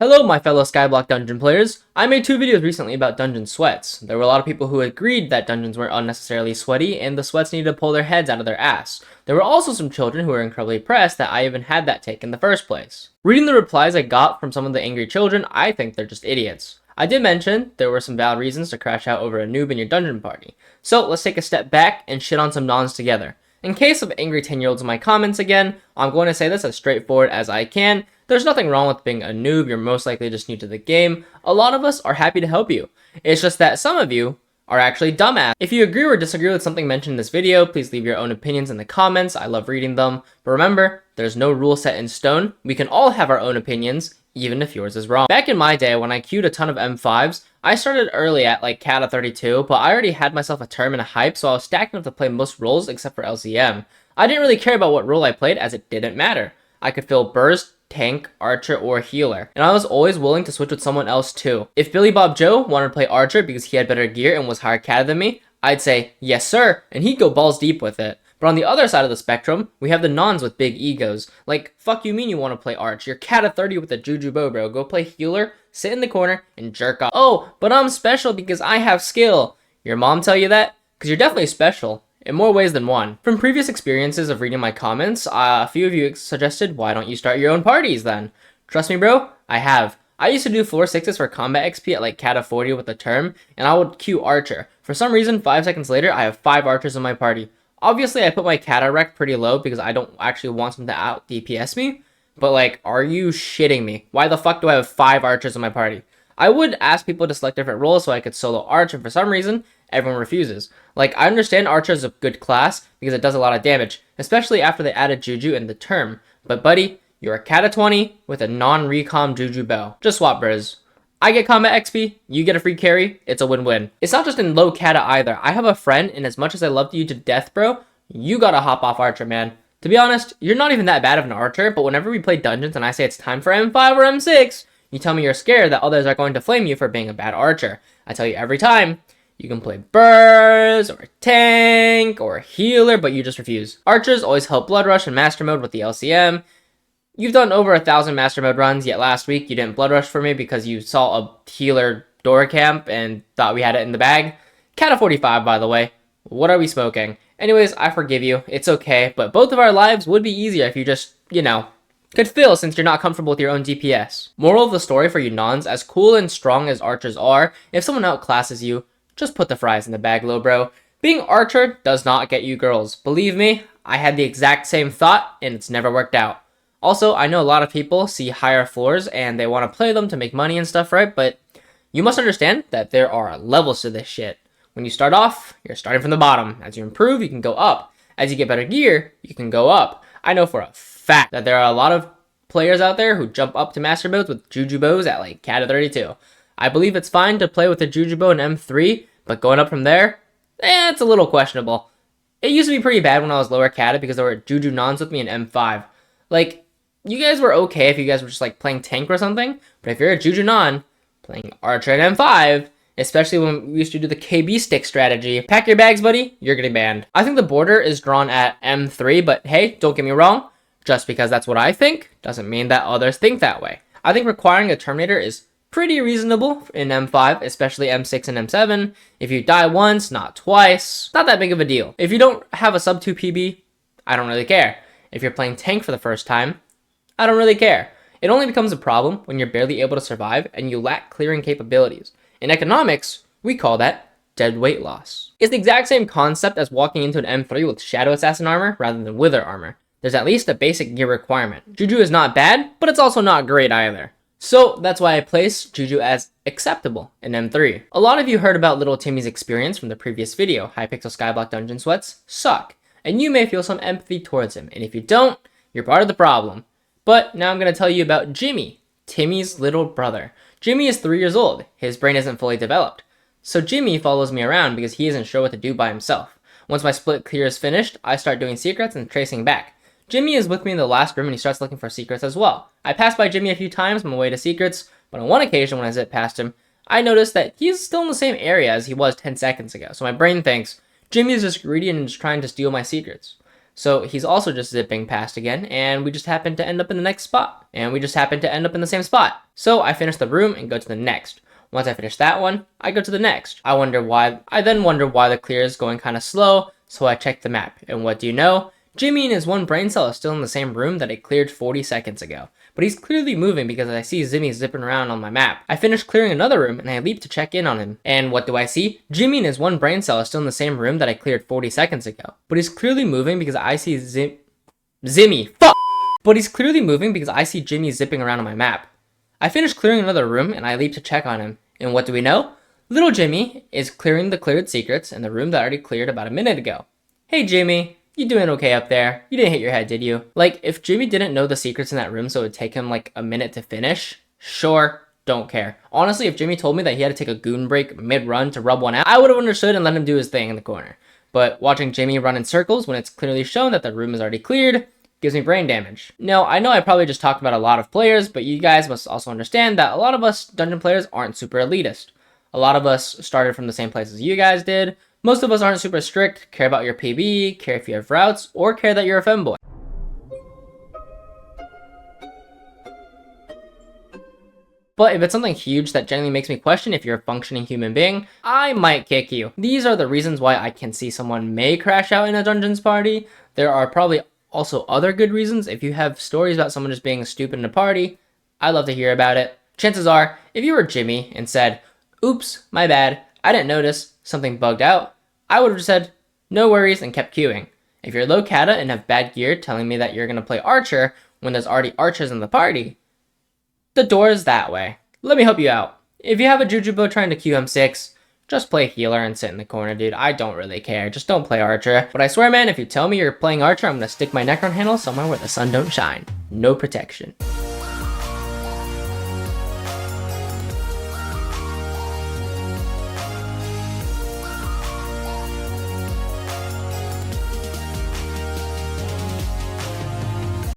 Hello my fellow Skyblock dungeon players. I made 2 videos recently about dungeon sweats. There were a lot of people who agreed that dungeons were unnecessarily sweaty and the sweats needed to pull their heads out of their ass. There were also some children who were incredibly pressed that I even had that take in the first place. Reading the replies I got from some of the angry children, I think they're just idiots. I did mention there were some valid reasons to crash out over a noob in your dungeon party. So let's take a step back and shit on some nons together. In case of angry 10-year-olds in my comments again, I'm going to say this as straightforward as I can. There's nothing wrong with being a noob, you're most likely just new to the game. A lot of us are happy to help you. It's just that some of you are actually dumbass. If you agree or disagree with something mentioned in this video, please leave your own opinions in the comments. I love reading them. But remember, there's no rule set in stone. We can all have our own opinions, even if yours is wrong. Back in my day, when I queued a ton of M5s, I started early at like Cata 32, but I already had myself a term and a hype, so I was stacked enough to play most roles except for LCM. I didn't really care about what role I played as it didn't matter. I could fill burst, tank, archer, or healer, and I was always willing to switch with someone else too. If Billy Bob Joe wanted to play archer because he had better gear and was higher cata than me, I'd say, yes sir, and he'd go balls deep with it. But on the other side of the spectrum, we have the nons with big egos. Like, fuck you mean you want to play arch? You're cata 30 with a juju bow, bro. Go play healer, sit in the corner, and jerk off. Oh, but I'm special because I have skill. Your mom tell you that? Because you're definitely special. In more ways than one. From previous experiences of reading my comments, a few of you suggested, why don't you start your own parties then? Trust me bro, I have. I used to do floor 6s for combat XP at like Cata 40 with the term, and I would queue archer. For some reason, 5 seconds later, I have 5 archers in my party. Obviously, I put my Cata rec pretty low because I don't actually want them to out DPS me, but like, are you shitting me? Why the fuck do I have 5 archers in my party? I would ask people to select different roles so I could solo arch, and for some reason, everyone refuses. Like, I understand archer is a good class because it does a lot of damage, especially after they added juju in the term. But buddy, you're a Cata 20 with a non-recom juju bow. Just swap briz. I get combat XP, you get a free carry, it's a win-win. It's not just in low Cata either. I have a friend, and as much as I love you to death, bro, you gotta hop off archer, man. To be honest, you're not even that bad of an archer, but whenever we play dungeons and I say it's time for M5 or M6, you tell me you're scared that others are going to flame you for being a bad archer. I tell you every time, you can play burst, or tank, or healer, but you just refuse. Archers always help blood rush and master mode with the LCM. You've done over 1,000 master mode runs, yet last week you didn't blood rush for me because you saw a healer door camp and thought we had it in the bag. Cata 45, by the way. What are we smoking? Anyways, I forgive you. It's okay, but both of our lives would be easier if you just, could feel since you're not comfortable with your own DPS. Moral of the story for you nons, as cool and strong as archers are, if someone outclasses you, just put the fries in the bag, low bro. Being archer does not get you girls. Believe me, I had the exact same thought and it's never worked out. Also, I know a lot of people see higher floors and they want to play them to make money and stuff, right? But you must understand that there are levels to this shit. When you start off, you're starting from the bottom. As you improve, you can go up. As you get better gear, you can go up. I know for a fact that there are a lot of players out there who jump up to master modes with juju bows at like Cata 32. I believe it's fine to play with a juju bow in M3, but going up from there, it's a little questionable. It used to be pretty bad when I was lower Cata because there were juju nons with me in M5. Like, you guys were okay if you guys were just like playing tank or something, but if you're a juju non, playing archer at M5, especially when we used to do the KB stick strategy, pack your bags buddy, you're getting banned. I think the border is drawn at M3, but hey, don't get me wrong, just because that's what I think, doesn't mean that others think that way. I think requiring a Terminator is pretty reasonable in M5, especially M6 and M7. If you die once, not twice, not that big of a deal. If you don't have a sub 2 PB, I don't really care. If you're playing tank for the first time, I don't really care. It only becomes a problem when you're barely able to survive and you lack clearing capabilities. In economics, we call that dead weight loss. It's the exact same concept as walking into an M3 with Shadow Assassin armor rather than Wither armor. There's at least a basic gear requirement. Juju is not bad, but it's also not great either. So that's why I place Juju as acceptable in M3. A lot of you heard about little Timmy's experience from the previous video, Hypixel Skyblock dungeon sweats suck, and you may feel some empathy towards him, and if you don't, you're part of the problem. But now I'm going to tell you about Jimmy, Timmy's little brother. Jimmy is 3 years old, his brain isn't fully developed. So Jimmy follows me around because he isn't sure what to do by himself. Once my split clear is finished, I start doing secrets and tracing back. Jimmy is with me in the last room and he starts looking for secrets as well. I pass by Jimmy a few times on my way to secrets, but on one occasion when I zip past him, I noticed that he's still in the same area as he was 10 seconds ago. So my brain thinks, Jimmy is just greedy and is trying to steal my secrets. So he's also just zipping past again, and we just happen to end up in the next spot. And we just happen to end up in the same spot. So I finish the room and go to the next. Once I finish that one, I go to the next. I then wonder why the clear is going kind of slow, so I check the map. And what do you know? Jimmy and his one brain cell is still in the same room that I cleared 40 seconds ago. But he's clearly moving because I see Jimmy zipping around on my map. I finish clearing another room and I leap to check in on him. And what do I see? Jimmy and his one brain cell is still in the same room that I cleared 40 seconds ago. But he's clearly moving because I see Jimmy. Fuck! But he's clearly moving because I see Jimmy zipping around on my map. I finish clearing another room and I leap to check on him. And what do we know? Little Jimmy is clearing the cleared secrets in the room that I already cleared about a minute ago. Hey Jimmy, you doing okay up there? You didn't hit your head, did you? Like, if Jimmy didn't know the secrets in that room so it would take him like a minute to finish, sure, don't care. Honestly, if Jimmy told me that he had to take a goon break mid-run to rub one out, I would have understood and let him do his thing in the corner. But watching Jimmy run in circles when it's clearly shown that the room is already cleared gives me brain damage. Now, I know I probably just talked about a lot of players, but you guys must also understand that a lot of us dungeon players aren't super elitist. A lot of us started from the same place as you guys did. Most of us aren't super strict, care about your PB, care if you have routes, or care that you're a femboy. But if it's something huge that genuinely makes me question if you're a functioning human being, I might kick you. These are the reasons why I can see someone may crash out in a dungeons party. There are probably also other good reasons. If you have stories about someone just being stupid in a party, I'd love to hear about it. Chances are, if you were Jimmy and said, "Oops, my bad, I didn't notice, something bugged out," I would have just said, "No worries," and kept queuing. If you're low kata and have bad gear telling me that you're going to play archer when there's already archers in the party, the door is that way. Let me help you out. If you have a Jujubo trying to QM6, just play healer and sit in the corner, dude. I don't really care. Just don't play archer. But I swear, man, if you tell me you're playing archer, I'm going to stick my Necron handle somewhere where the sun don't shine. No protection.